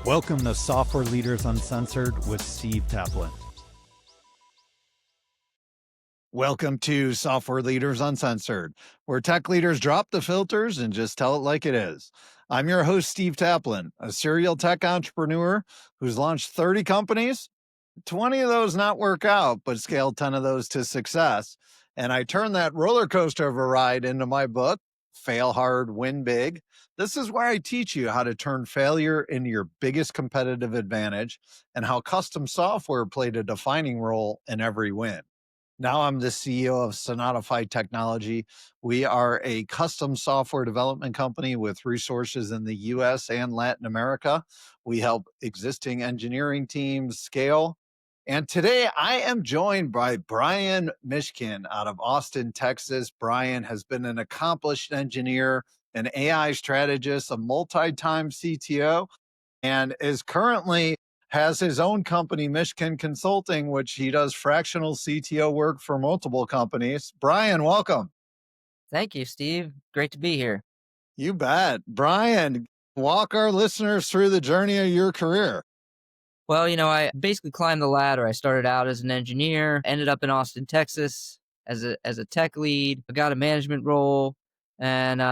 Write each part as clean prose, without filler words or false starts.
Welcome to Software Leaders Uncensored with Steve Taplin. Welcome to Software Leaders Uncensored, where tech leaders drop the filters and just tell it like it is. I'm your host, Steve Taplin, a serial tech entrepreneur who's launched 30 companies, 20 of those not work out, but scaled 10 of those to success. And I turned that roller coaster of a ride into my book, Fail Hard, Win Big. This is where I teach you how to turn failure into your biggest competitive advantage and how custom software played a defining role in every win. Now I'm the CEO of Sonatify Technology. We are a custom software development company with resources in the US and Latin America. We help existing engineering teams scale. And today I am joined by Bryan Mishkin out of Austin, Texas. Bryan has been an accomplished engineer, an AI strategist, a multi-time CTO, and is currently has his own company, Mishkin Consulting, which he does fractional CTO work for multiple companies. Bryan, welcome. Thank you, Steve. Great to be here. You bet. Bryan, walk our listeners through the journey of your career. Well, I basically climbed the ladder. I started out as an engineer, ended up in Austin, Texas as a tech lead. I got a management role and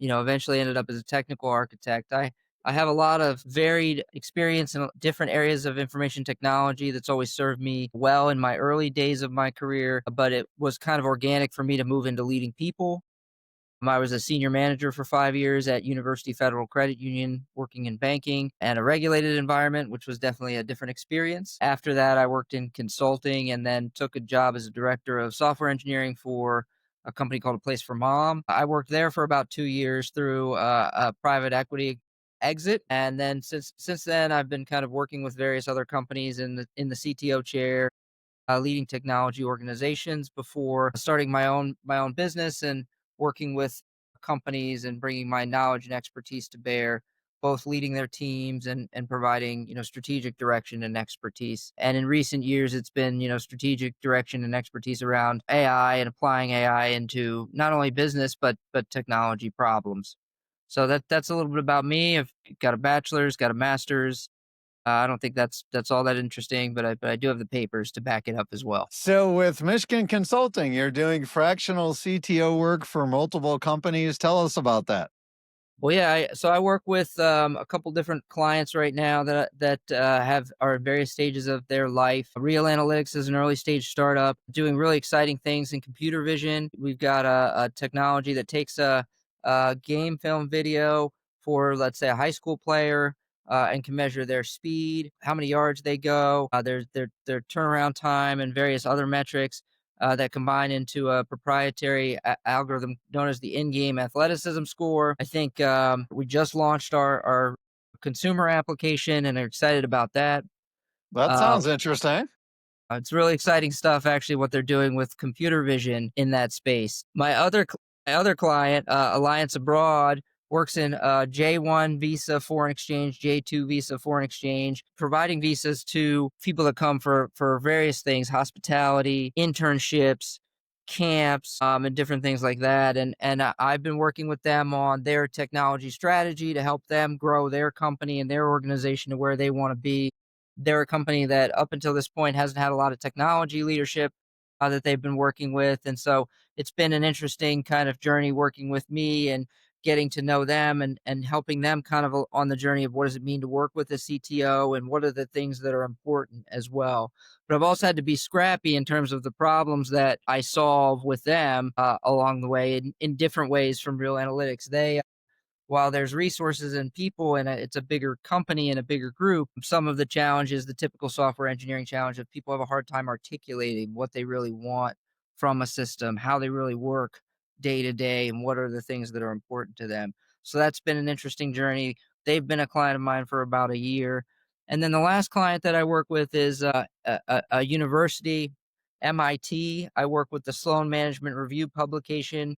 eventually ended up as a technical architect. I have a lot of varied experience in different areas of information technology that's always served me well in my early days of my career, but it was kind of organic for me to move into leading people. I was a senior manager for 5 years at University Federal Credit Union, working in banking and a regulated environment, which was definitely a different experience. After that, I worked in consulting and then took a job as a director of software engineering for a company called A Place for Mom. I worked there for about 2 years through a private equity exit, and then since then, I've been kind of working with various other companies in the CTO chair, leading technology organizations before starting my own business and working with companies and bringing my knowledge and expertise to bear, both leading their teams and providing strategic direction and expertise. And in recent years, it's been strategic direction and expertise around AI and applying AI into not only business but technology problems. So that's a little bit about me. I've got a bachelor's, got a master's. I don't think that's all that interesting, but I do have the papers to back it up as well. So with Mishkin Consulting, you're doing fractional CTO work for multiple companies. Tell us about that. Well, yeah, so I work with a couple different clients right now that are in various stages of their life. Real Analytics is an early stage startup doing really exciting things in computer vision. We've got a technology that takes a game film video for, let's say, a high school player, and can measure their speed, how many yards they go, their turnaround time, and various other metrics that combine into a proprietary algorithm known as the in-game athleticism score. I think we just launched our consumer application and are excited about that. That Uh, sounds interesting. it's really exciting stuff, actually, what they're doing with computer vision in that space. My other client, Alliance Abroad, works in J1 visa foreign exchange, J2 visa foreign exchange, providing visas to people that come for various things, hospitality, internships, camps, and different things like that. And I've been working with them on their technology strategy to help them grow their company and their organization to where they want to be. They're a company that up until this point hasn't had a lot of technology leadership that they've been working with. And so it's been an interesting kind of journey working with me and getting to know them and helping them kind of on the journey of what does it mean to work with a CTO and what are the things that are important as well. But I've also had to be scrappy in terms of the problems that I solve with them along the way in different ways from Real Analytics. While there's resources and people and it's a bigger company and a bigger group, some of the challenges, the typical software engineering challenge of people have a hard time articulating what they really want from a system, how they really work day to day, and what are the things that are important to them. So that's been an interesting journey. They've been a client of mine for about a year. And then the last client that I work with is a university, MIT. I work with the Sloan Management Review publication,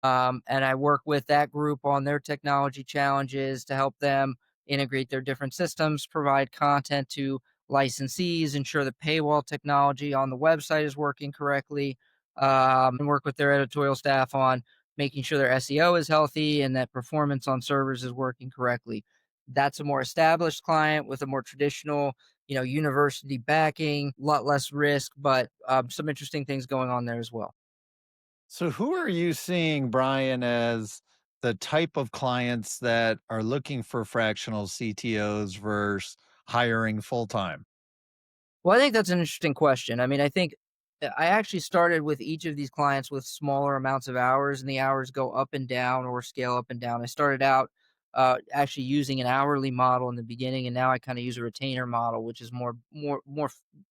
and I work with that group on their technology challenges to help them integrate their different systems, provide content to licensees, ensure the paywall technology on the website is working correctly, and work with their editorial staff on making sure their SEO is healthy and that performance on servers is working correctly. That's a more established client with a more traditional, university backing, a lot less risk, but some interesting things going on there as well. So, who are you seeing, Brian, as the type of clients that are looking for fractional CTOs versus hiring full time? Well, I think that's an interesting question. I mean, I think I actually started with each of these clients with smaller amounts of hours, and the hours go up and down or scale up and down. I started out actually using an hourly model in the beginning, and now I kind of use a retainer model, which is a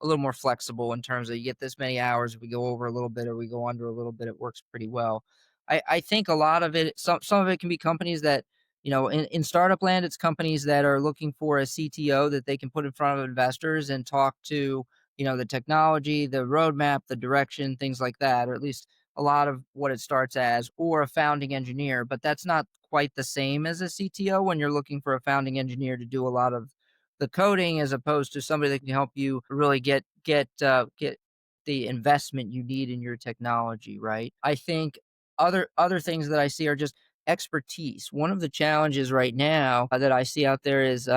little more flexible in terms of you get this many hours. If we go over a little bit or we go under a little bit, it works pretty well. I think a lot of it, some of it can be companies that in startup land, it's companies that are looking for a CTO that they can put in front of investors and talk to, the technology, the roadmap, the direction, things like that, or at least a lot of what it starts as, or a founding engineer. But that's not quite the same as a CTO when you're looking for a founding engineer to do a lot of the coding, as opposed to somebody that can help you really get the investment you need in your technology, right? I think other things that I see are just expertise. One of the challenges right now that I see out there is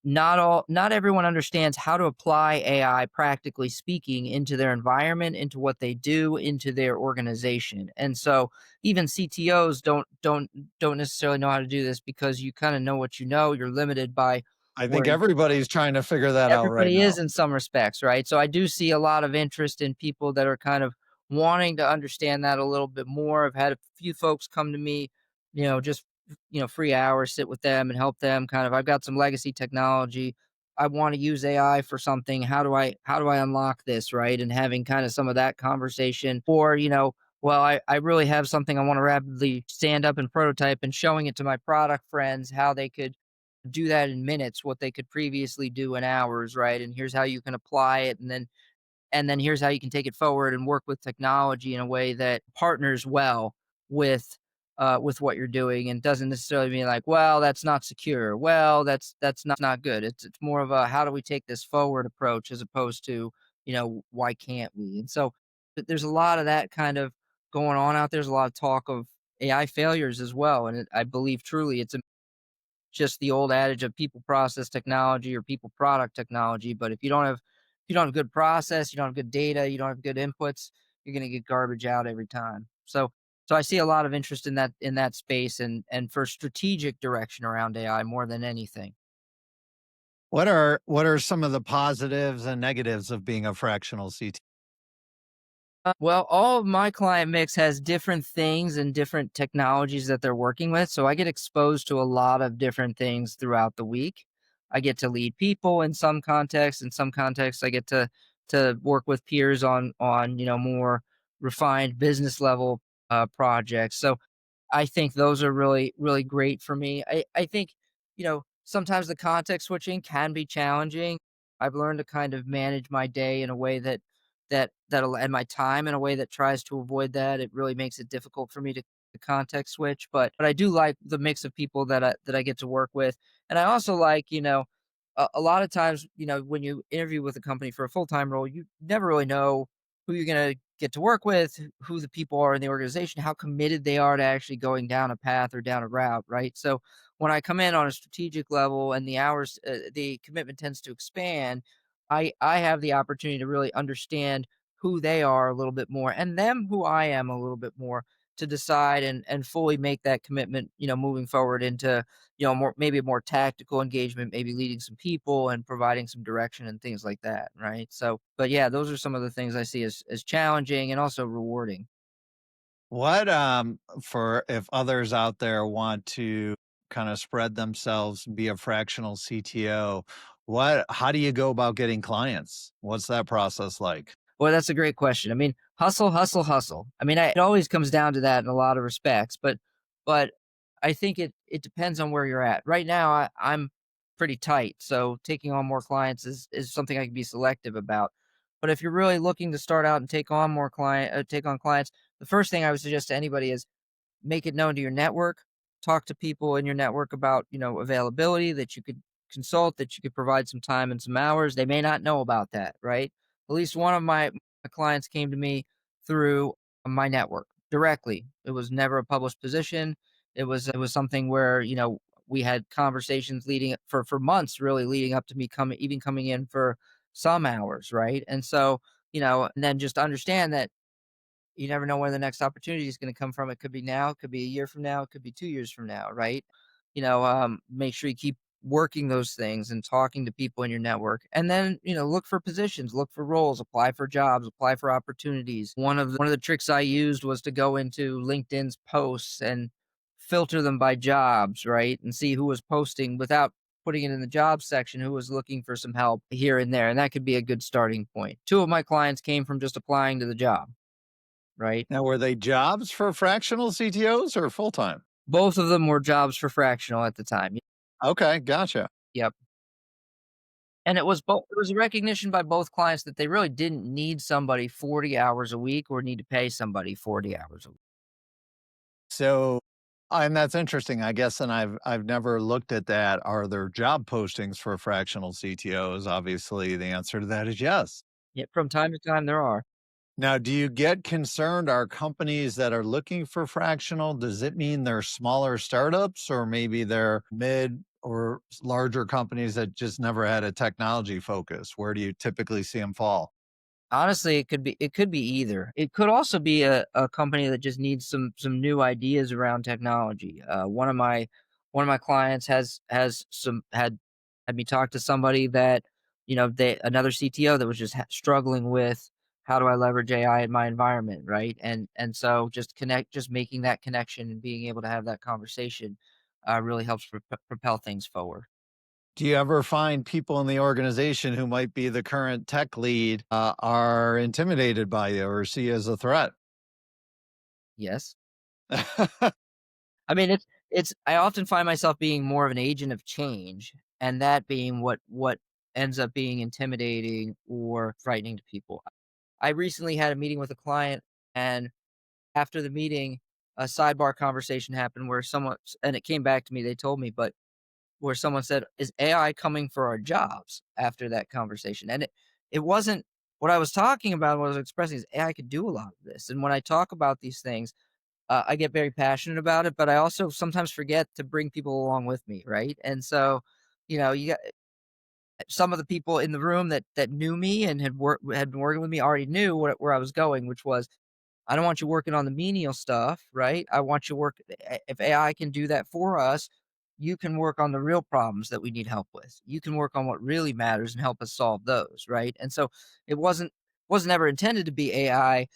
not everyone understands how to apply AI, practically speaking, into their environment, into what they do, into their organization. And so even CTOs don't necessarily know how to do this because you kind of know what you know. You're limited by I think where everybody's trying to figure that out right everybody now. is in some respects, right? So I do see a lot of interest in people that are kind of wanting to understand that a little bit more. I've had a few folks come to me, just free hours, sit with them and help them kind of I've got some legacy technology. I want to use AI for something. How do I unlock this, right? And having kind of some of that conversation or, well, I really have something I want to rapidly stand up and prototype and showing it to my product friends how they could do that in minutes, what they could previously do in hours, right? And here's how you can apply it, and then here's how you can take it forward and work with technology in a way that partners well with with what you're doing and doesn't necessarily mean like, well, that's not secure. Well, that's not good. It's more of a how do we take this forward approach as opposed to, why can't we? And so there's a lot of that kind of going on out there. There's a lot of talk of AI failures as well. And I believe truly it's just the old adage of people process technology or people product technology. But if you don't have good process, you don't have good data, you don't have good inputs, you're gonna get garbage out every time. So I see a lot of interest in that space and for strategic direction around AI more than anything. What are some of the positives and negatives of being a fractional CTO? Well, all of my client mix has different things and different technologies that they're working with. So I get exposed to a lot of different things throughout the week. I get to lead people in some contexts. In some contexts, I get to work with peers on more refined business level projects. So I think those are really, really great for me. I think, sometimes the context switching can be challenging. I've learned to kind of manage my day in a way that'll and my time in a way that tries to avoid that. It really makes it difficult for me to context switch. But I do like the mix of people that I get to work with. And I also like, a lot of times, when you interview with a company for a full-time role, you never really know who you're gonna get to work with, who the people are in the organization, how committed they are to actually going down a path or down a route, right? So when I come in on a strategic level and the commitment tends to expand, I have the opportunity to really understand who they are a little bit more and them who I am a little bit more to decide and fully make that commitment, moving forward into, more maybe a more tactical engagement, maybe leading some people and providing some direction and things like that, right? So, but yeah, those are some of the things I see as challenging and also rewarding. What for if others out there want to kind of spread themselves, be a fractional CTO, how do you go about getting clients? What's that process like? Well, that's a great question. I mean, hustle, hustle, hustle. I mean, it always comes down to that in a lot of respects, but I think it depends on where you're at. Right now, I'm pretty tight, so taking on more clients is something I can be selective about. But if you're really looking to start out and take on clients, the first thing I would suggest to anybody is make it known to your network, talk to people in your network about, availability that you could consult, that you could provide some time and some hours. They may not know about that, right? At least one of my clients came to me through my network directly. It was never a published position. It was something where, we had conversations leading for months, really leading up to me coming in for some hours, right? And so, and then just understand that you never know where the next opportunity is going to come from. It could be now, it could be a year from now, it could be 2 years from now, right? Make sure you keep working those things and talking to people in your network. And then, look for positions, look for roles, apply for jobs, apply for opportunities. One of the tricks I used was to go into LinkedIn's posts and filter them by jobs, right? And see who was posting without putting it in the jobs section, who was looking for some help here and there. And that could be a good starting point. Two of my clients came from just applying to the job, right? Now, were they jobs for fractional CTOs or full time? Both of them were jobs for Fractional at the time. Okay, gotcha. Yep. And it was a recognition by both clients that they really didn't need somebody 40 hours a week or need to pay somebody 40 hours a week. So, and that's interesting, I guess, and I've never looked at that. Are there job postings for fractional CTOs? Obviously, the answer to that is yes. Yep, from time to time there are. Now, do you get concerned? Are companies that are looking for fractional, does it mean they're smaller startups or maybe they're mid or larger companies that just never had a technology focus? Where do you typically see them fall? Honestly, it could be either. It could also be a company that just needs some new ideas around technology. One of my clients had me talk to somebody that, they another CTO that was just struggling with how do I leverage AI in my environment, right? And so just making that connection and being able to have that conversation really helps propel things forward. Do you ever find people in the organization who might be the current tech lead are intimidated by you or see you as a threat? Yes. I mean, it's I often find myself being more of an agent of change, and that being what ends up being intimidating or frightening to people. I recently had a meeting with a client, and after the meeting, a sidebar conversation happened where and it came back to me, they told me, but where someone said, "Is AI coming for our jobs?" After that conversation. And it wasn't what I was talking about, what I was expressing is AI could do a lot of this. And when I talk about these things, I get very passionate about it, but I also sometimes forget to bring people along with me, right? And so, you got some of the people in the room that knew me and had been working with me already knew where I was going, which was I don't want you working on the menial stuff, right? I want you if AI can do that for us, you can work on the real problems that we need help with. You can work on what really matters and help us solve those, right? And so it wasn't ever intended to be AI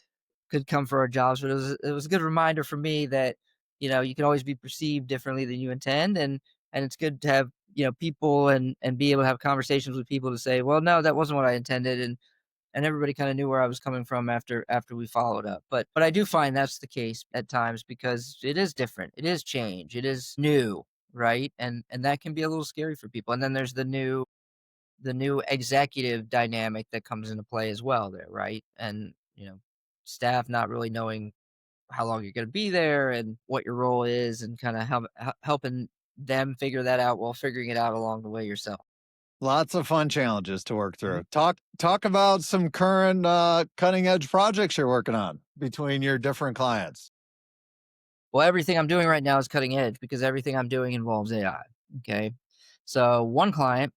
could come for our jobs, but it was a good reminder for me that, you can always be perceived differently than you intend, and it's good to have, people and be able to have conversations with people to say, "Well, no, that wasn't what I intended," and everybody kinda knew where I was coming from after we followed up. But I do find that's the case at times because it is different, it is change, it is new, right? And that can be a little scary for people, and then there's the new executive dynamic that comes into play as well there, right? And, staff not really knowing how long you're gonna be there and what your role is and kinda helping them figure that out while figuring it out along the way yourself. Lots of fun challenges to work Mhm. through. Talk about some current cutting edge projects you're working on between your different clients. Well, everything I'm doing right now is cutting edge because everything I'm doing involves AI, okay? So, one client,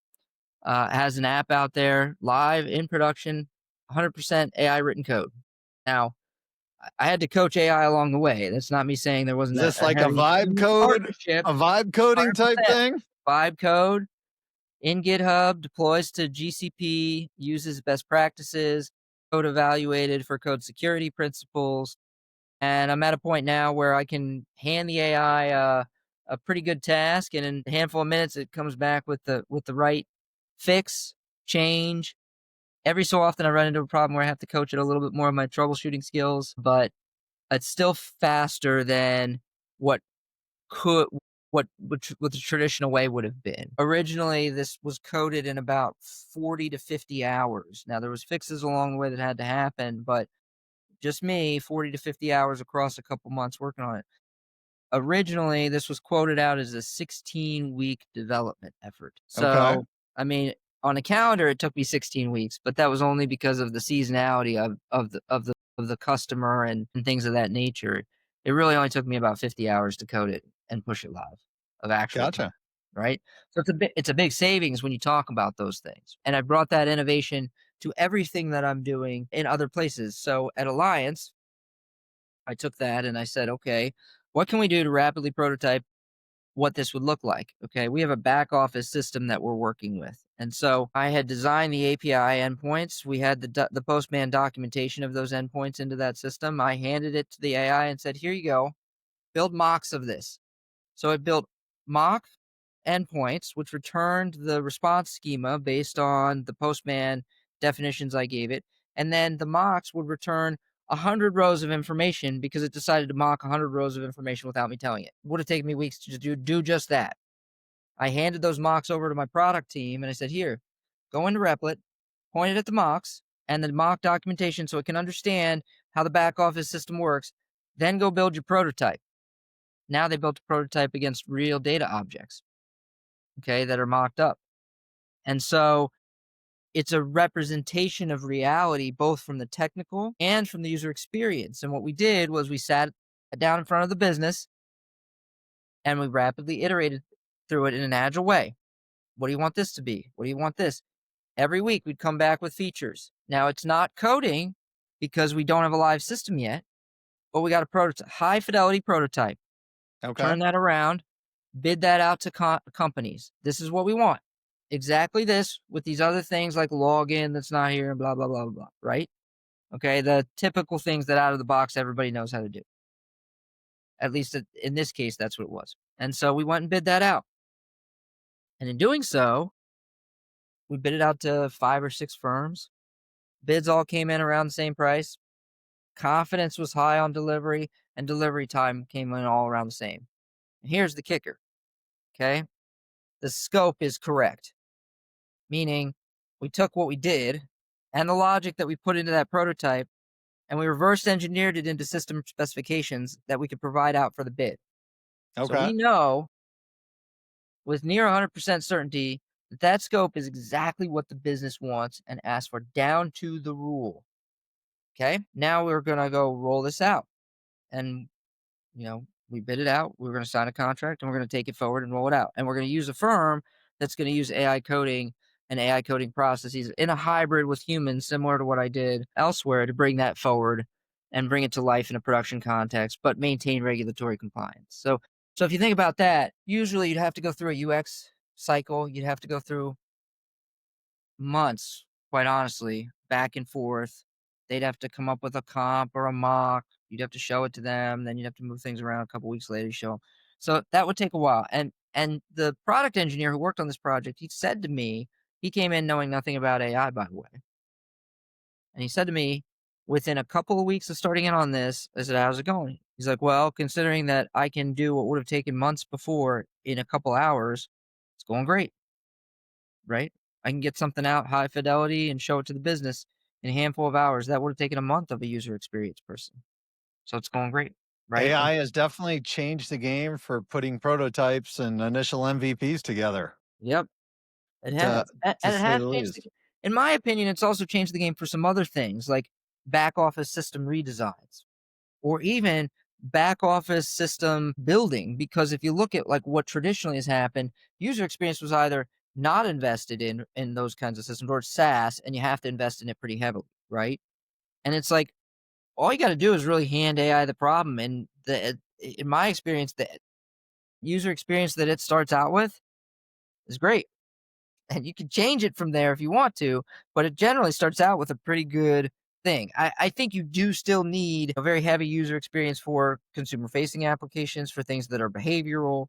has an app out there live in production, 100% AI written code. Now, I had to coach AI along the way. That's not me saying there wasn't Is a this like heavy partnership, a vibe coding type 100%. thing? Vibe code in GitHub, deploys to GCP, uses best practices, code evaluated for code security principles. And I'm at a point now where I can hand the AI a pretty good task, and in a handful of minutes, it comes back with the right fix, change. Every so often, I run into a problem where I have to coach it a little bit more of my troubleshooting skills, but it's still faster than what could what the traditional way would have been. Originally, this was coded in about 40 to 50 hours. Now, there was fixes along the way that had to happen, but just me, 40 to 50 hours across a couple months working on it. Originally, this was quoted out as a 16-week development effort. Okay. So, I mean, on a calendar, it took me 16 weeks, but that was only because of the seasonality of the customer and things of that nature. It really only took me about 50 hours to code it and push it live of actual Gotcha. code. right? So it's a big savings when you talk about those things. And I brought that innovation to everything that I'm doing in other places. So at Alliance, I took that and I said, okay, what can we do to rapidly prototype what this would look like? Okay, we have a back office system that we're working with. And so I had designed the API endpoints. We had the Postman documentation of those endpoints into that system. I handed it to the AI and said, here you go, build mocks of this. So I built mock endpoints, which returned the response schema based on the Postman definitions I gave it. And then the mocks would return 100 rows of information because it decided to mock 100 rows of information without me telling it. It would have taken me weeks to do just that. I handed those mocks over to my product team and I said, here, go into Replit, point it at the mocks and the mock documentation so it can understand how the back office system works. Then go build your prototype. Now they built a prototype against real data objects, okay, that are mocked up. And so it's a representation of reality, both from the technical and from the user experience. And what we did was we sat down in front of the business and we rapidly iterated through it in an agile way. What do you want this to be? What do you want this? Every week we'd come back with features. Now it's not coding because we don't have a live system yet, but we got a prototype, high fidelity prototype. Okay. Turn that around, bid that out to companies. This is what we want. Exactly this with these other things like login that's not here and blah, blah, blah, blah, blah, right? Okay. The typical things that out of the box everybody knows how to do. At least in this case, that's what it was. And so we went and bid that out. And in doing so, we bid it out to 5 or 6 firms. Bids all came in around the same price. Confidence was high on delivery, and delivery time came in all around the same. And here's the kicker. Okay. The scope is correct. Meaning we took what we did and the logic that we put into that prototype and we reverse engineered it into system specifications that we could provide out for the bid. So Okay. we know with near 100% certainty that that scope is exactly what the business wants and asks for down to the rule. Okay. Now we're going to go roll this out. And we bid it out. We're going to sign a contract and we're going to take it forward and roll it out. And we're going to use a firm that's going to use AI coding and AI coding processes in a hybrid with humans, similar to what I did elsewhere, to bring that forward and bring it to life in a production context, but maintain regulatory compliance. So if you think about that, usually you'd have to go through a UX cycle. You'd have to go through months, quite honestly, back and forth. They'd have to come up with a comp or a mock. You'd have to show it to them. Then you'd have to move things around a couple weeks later to show 'em. So that would take a while. And the product engineer who worked on this project, he said to me, he came in knowing nothing about AI, by the way. And he said to me, within a couple of weeks of starting in on this, I said, how's it going? He's like, well, considering that I can do what would have taken months before in a couple hours, it's going great. Right? I can get something out high fidelity and show it to the business in a handful of hours. That would have taken a month of a user experience person. So it's going great, right? And AI has definitely changed the game for putting prototypes and initial MVPs together, yep, it to has. And it say has the changed least. in my opinion, it's also changed the game for some other things like back office system redesigns or even back office system building. Because if you look at like what traditionally has happened, user experience was either not invested in those kinds of systems or it's SaaS and you have to invest in it pretty heavily, right? And it's like all you got to do is really hand AI the problem. And in my experience, the user experience that it starts out with is great. And you can change it from there if you want to, but it generally starts out with a pretty good thing. I think you do still need a very heavy user experience for consumer facing applications, for things that are behavioral,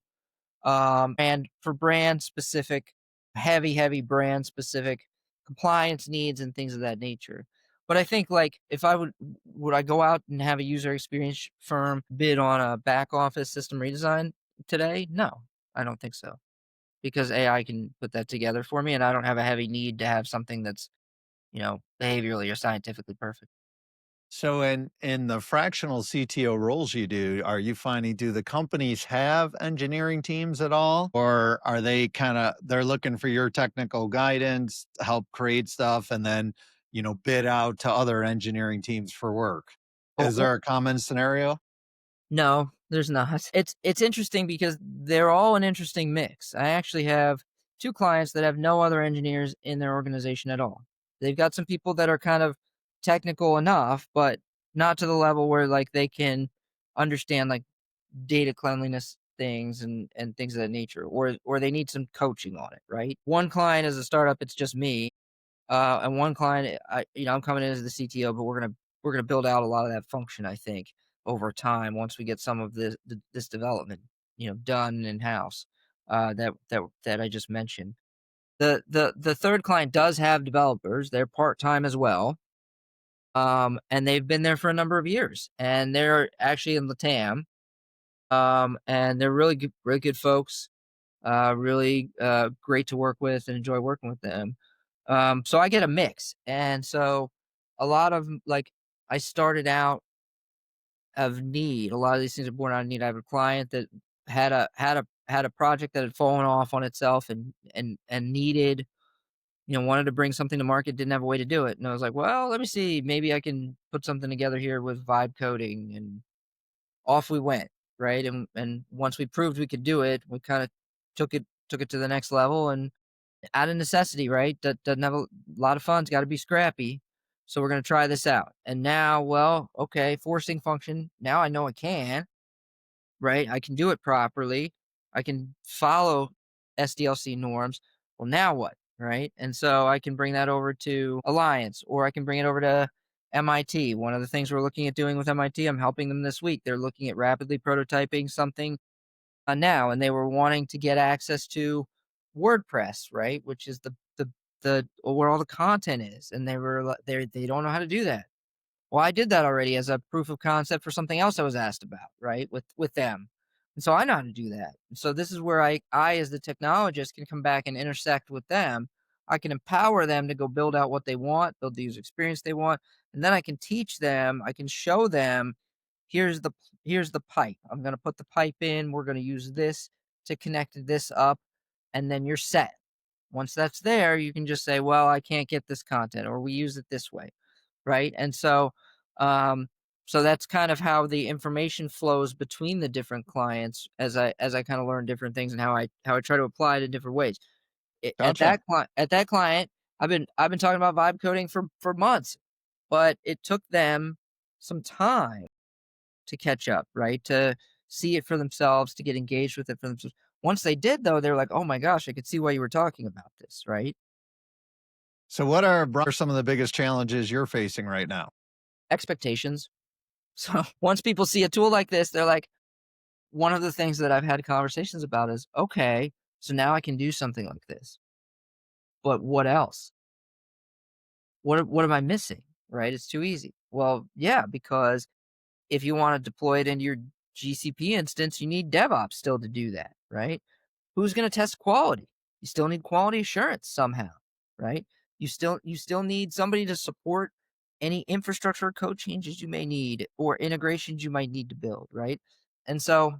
and for brand specific, heavy brand specific compliance needs and things of that nature. But I think like if I would I go out and have a user experience firm bid on a back office system redesign today? No, I don't think so. Because AI can put that together for me and I don't have a heavy need to have something that's, behaviorally or scientifically perfect. So in the fractional CTO roles you do, are you finding, do the companies have engineering teams at all? Or are they they're looking for your technical guidance to help create stuff and then, bid out to other engineering teams for work? Oh, Is there a common scenario? No, there's not. It's interesting because they're all an interesting mix. I actually have 2 clients that have no other engineers in their organization at all. They've got some people that are kind of technical enough, but not to the level where, like, they can understand, like, data cleanliness things and things of that nature, or they need some coaching on it, right? One client is a startup, it's just me. And one client, I'm coming in as the CTO, but we're gonna build out a lot of that function, I think, over time once we get some of this development, done in house. That I just mentioned. The third client does have developers. They're part time as well, and they've been there for a number of years, and they're actually in Latam, and they're really good folks. Really great to work with and enjoy working with them. So I get a mix. And so a lot of like I started out of need. A lot of these things are born out of need. I have a client that had a project that had fallen off on itself and needed, wanted to bring something to market, didn't have a way to do it. And I was like, well, let me see, maybe I can put something together here with vibe coding, and off we went, right? And once we proved we could do it, we kind of took it to the next level, and out of necessity, right? That doesn't have a lot of fun's got to be scrappy. So we're going to try this out. And now, well, okay, forcing function. Now I know I can, right? I can do it properly. I can follow SDLC norms. Well, now what, right? And so I can bring that over to Alliance, or I can bring it over to MIT. One of the things we're looking at doing with MIT, I'm helping them this week. They're looking at rapidly prototyping something now, and they were wanting to get access to WordPress, right? Which is the where all the content is, and they don't know how to do that. Well, I did that already as a proof of concept for something else I was asked about, right? With them. And so I know how to do that. And so this is where I as the technologist can come back and intersect with them. I can empower them to go build out what they want, build the user experience they want, and then I can teach them, I can show them, here's the here's the pipe. I'm going to put the pipe in, we're going to use this to connect this up, and then you're set. Once that's there, you can just say, well, I can't get this content, or we use it this way, right? And um, so that's kind of how the information flows between the different clients as I kind of learn different things, and how I try to apply it in different ways. Gotcha. At that client, I've been talking about vibe coding for months, but it took them some time to catch up, right? To see it for themselves, to get engaged with it for themselves. Once they did, though, they're like, "Oh my gosh, I could see why you were talking about this," right? So, what are some of the biggest challenges you're facing right now? Expectations. So once people see a tool like this, they're like, one of the things that I've had conversations about is, okay, so now I can do something like this, but what else? What am I missing? Right? It's too easy. Well, yeah, because if you want to deploy it into your GCP instance, you need DevOps still to do that, right? Who's going to test quality? You still need quality assurance somehow, right? You still need somebody to support any infrastructure code changes you may need, or integrations you might need to build, right? And so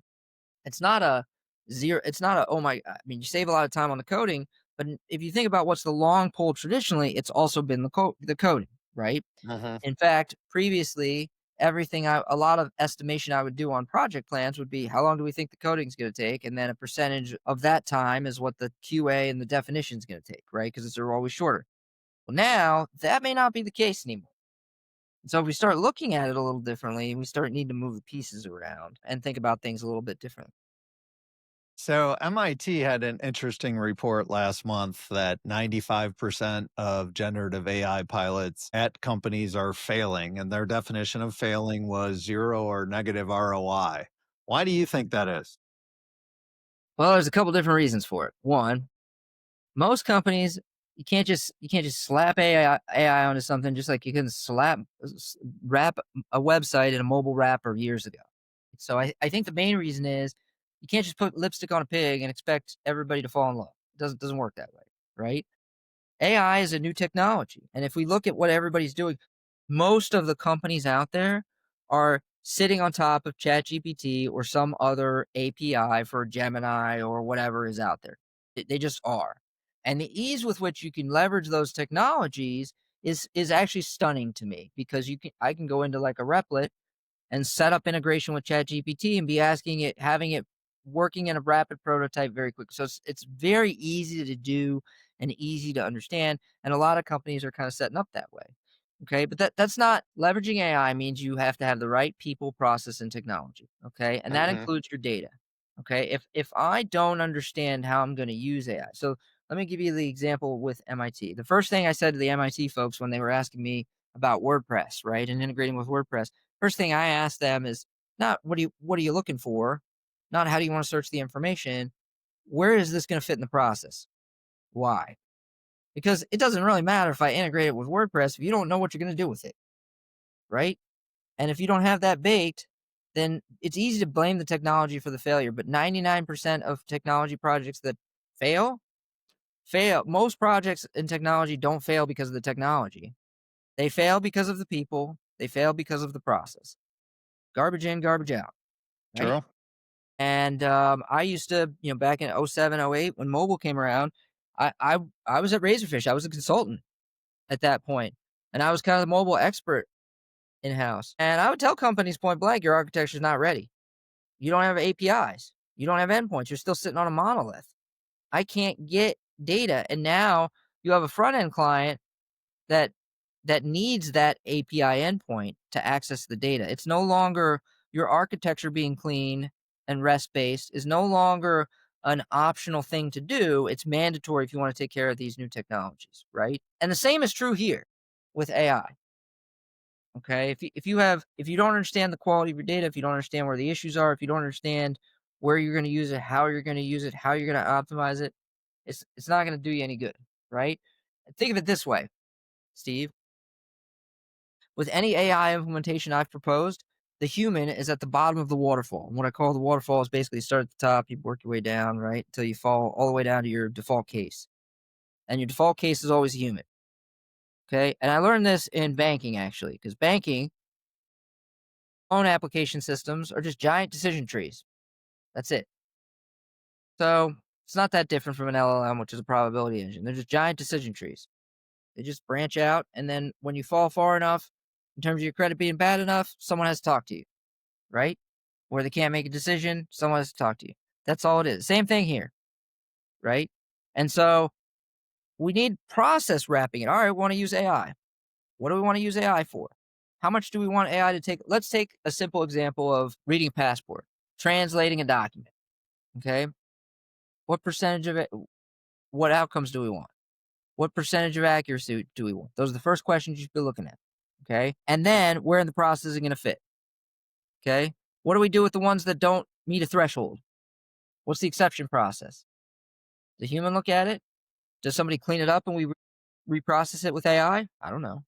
it's not a zero. It's not a, oh my, I mean, you save a lot of time on the coding, but if you think about what's the long pole traditionally, it's also been the coding, right? Mhm. In fact, previously, a lot of estimation I would do on project plans would be, how long do we think the coding is going to take? And then a percentage of that time is what the QA and the definition is going to take, right? Because they're always shorter. Well, now that may not be the case anymore. So if we start looking at it a little differently, we start needing to move the pieces around and think about things a little bit differently. So, MIT had an interesting report last month that 95% of generative AI pilots at companies are failing, and their definition of failing was zero or negative ROI. Why do you think that is? Well, there's a couple different reasons for it. One, most companies, you can't just slap AI onto something, just like you can wrap a website in a mobile wrapper years ago. So I think the main reason is you can't just put lipstick on a pig and expect everybody to fall in love. It doesn't work that way, right? AI is a new technology, and if we look at what everybody's doing, most of the companies out there are sitting on top of ChatGPT or some other API for Gemini or whatever is out there. They just are. And the ease with which you can leverage those technologies is actually stunning to me, because I can go into like a Replit and set up integration with ChatGPT and be asking it, having it working in a rapid prototype very quick. So it's very easy to do and easy to understand. And a lot of companies are kind of setting up that way. Okay. But that's not leveraging AI means you have to have the right people, process, and technology. Okay. And that Mhm. includes your data. Okay. If I don't understand how I'm going to use AI, so let me give you the example with MIT. The first thing I said to the MIT folks when they were asking me about WordPress, right, and integrating with WordPress, first thing I asked them is not what are you looking for, not how do you want to search the information, where is this going to fit in the process? Why? Because it doesn't really matter if I integrate it with WordPress if you don't know what you're going to do with it, right? And if you don't have that baked, then it's easy to blame the technology for the failure. But 99% of technology projects that fail, fail. Most projects in technology don't fail because of the technology. They fail because of the people. They fail because of the process. Garbage in, garbage out, right? True. And I used to, back in '07, '08, when mobile came around, I was at Razorfish. I was a consultant at that point, and I was kind of the mobile expert in house. And I would tell companies point blank, your architecture is not ready. You don't have APIs. You don't have endpoints. You're still sitting on a monolith. I can't get data. And now you have a front end client that needs that API endpoint to access the data. It's no longer your architecture being clean and REST based is no longer an optional thing to do. It's mandatory if you want to take care of these new technologies, right? And the same is true here with AI. Okay, if you don't understand the quality of your data, if you don't understand where the issues are, if you don't understand where you're going to use it, how you're going to use it, how you're going to optimize it, it's not going to do you any good, right? Think of it this way, Steve. With any AI implementation I've proposed, the human is at the bottom of the waterfall. And what I call the waterfall is basically you start at the top, you work your way down, right, until you fall all the way down to your default case. And your default case is always a human. Okay, and I learned this in banking actually, because banking own application systems are just giant decision trees. That's it. So it's not that different from an LLM, which is a probability engine. They're just giant decision trees. They just branch out, and then when you fall far enough, in terms of your credit being bad enough, someone has to talk to you, right? Where they can't make a decision, someone has to talk to you. That's all it is. Same thing here, right? And so we need process wrapping it. All right, we want to use AI. What do we want to use AI for? How much do we want AI to take? Let's take a simple example of reading a passport, translating a document. Okay. What percentage of it, what outcomes do we want? What percentage of accuracy do we want? Those are the first questions you should be looking at. Okay. And then where in the process is it going to fit? Okay. What do we do with the ones that don't meet a threshold? What's the exception process? Does a human look at it? Does somebody clean it up and we reprocess it with AI? I don't know.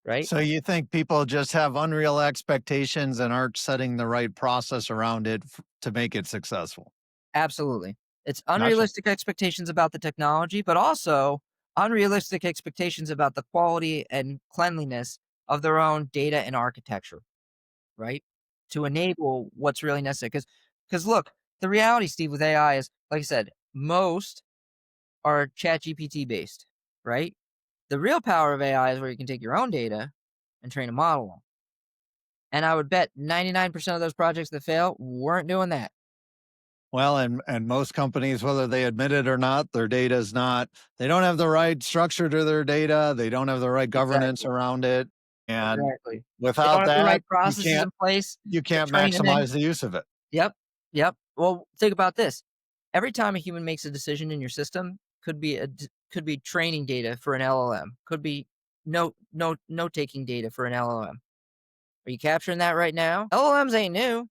Right. So you think people just have unreal expectations and aren't setting the right process around it to make it successful? Absolutely. It's Gotcha. unrealistic expectations about the technology, but also unrealistic expectations about the quality and cleanliness of their own data and architecture, right? To enable what's really necessary. Because look, the reality, Steve, with AI is, like I said, most are chat GPT based, right? The real power of AI is where you can take your own data and train a model on. And I would bet 99% of those projects that fail weren't doing that. Well, and most companies, whether they admit it or not, their data is not, they don't have the right structure to their data. They don't have the right governance Exactly. around it. And Exactly. They don't without have the that, right processes in place you to can't train and then maximize the use of it. yep, yep. Well, think about this. Every time a human makes a decision in your system, could be training data for an LLM, could be note taking data for an LLM. Are you capturing that right now? LLMs ain't new.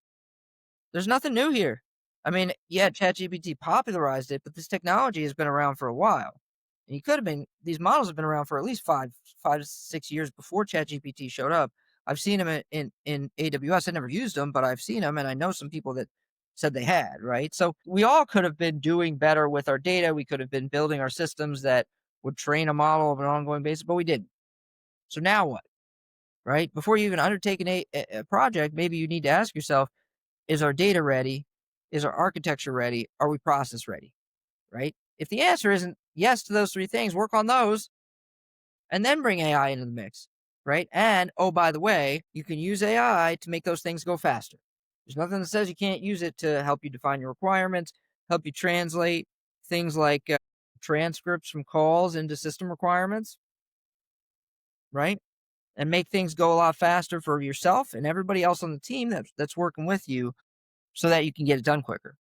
There's nothing new here. I mean, yeah, ChatGPT popularized it, but this technology has been around for a while. And you could have been these models have been around for at least 5 to 6 years before ChatGPT showed up. I've seen them in AWS. I never used them, but I've seen them, and I know some people that said they had, right? So we all could have been doing better with our data. We could have been building our systems that would train a model of an ongoing basis, but we didn't. So now what? Right? Before you even undertake a project, maybe you need to ask yourself, is our data ready? Is our architecture ready? Are we process ready? Right? If the answer isn't yes to those three things, work on those and then bring AI into the mix. right? And oh, by the way, you can use AI to make those things go faster. There's nothing that says you can't use it to help you define your requirements, help you translate things like transcripts from calls into system requirements, right? And make things go a lot faster for yourself and everybody else on the team that's working with you so that you can get it done quicker.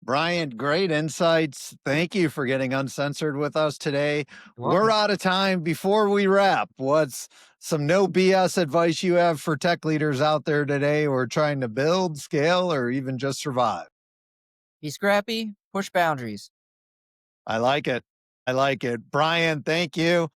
Bryan, great insights. Thank you for getting uncensored with us today. You're We're welcome. out of time. Before we wrap, what's some no BS advice you have for tech leaders out there today who are trying to build, scale, or even just survive? Be scrappy, push boundaries. I like it. I like it. Bryan, thank you.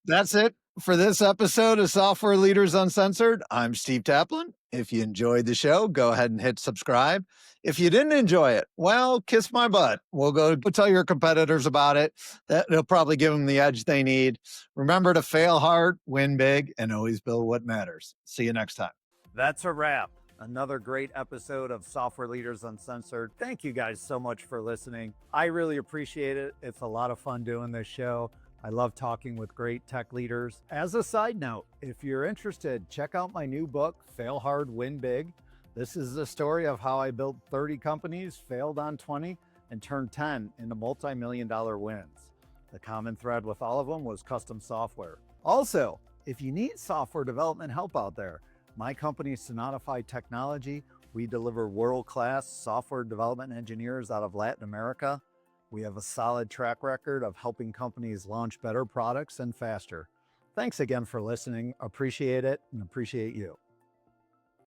That's it for this episode of Software Leaders Uncensored. I'm Steve Taplin. If you enjoyed the show, go ahead and hit subscribe. If you didn't enjoy it, well, kiss my butt. We'll go tell your competitors about it. That'll probably give them the edge they need. Remember to fail hard, win big, and always build what matters. See you next time. That's a wrap. Another great episode of Software Leaders Uncensored. Thank you guys so much for listening. I really appreciate it. It's a lot of fun doing this show. I love talking with great tech leaders. As a side note, if you're interested, check out my new book, Fail Hard, Win Big. This is the story of how I built 30 companies, failed on 20, and turned 10 into multi-million-dollar wins. The common thread with all of them was custom software. Also, if you need software development help out there, my company, Sonatify Technology, we deliver world-class software development engineers out of Latin America. We have a solid track record of helping companies launch better products and faster. Thanks again for listening. Appreciate it and appreciate you.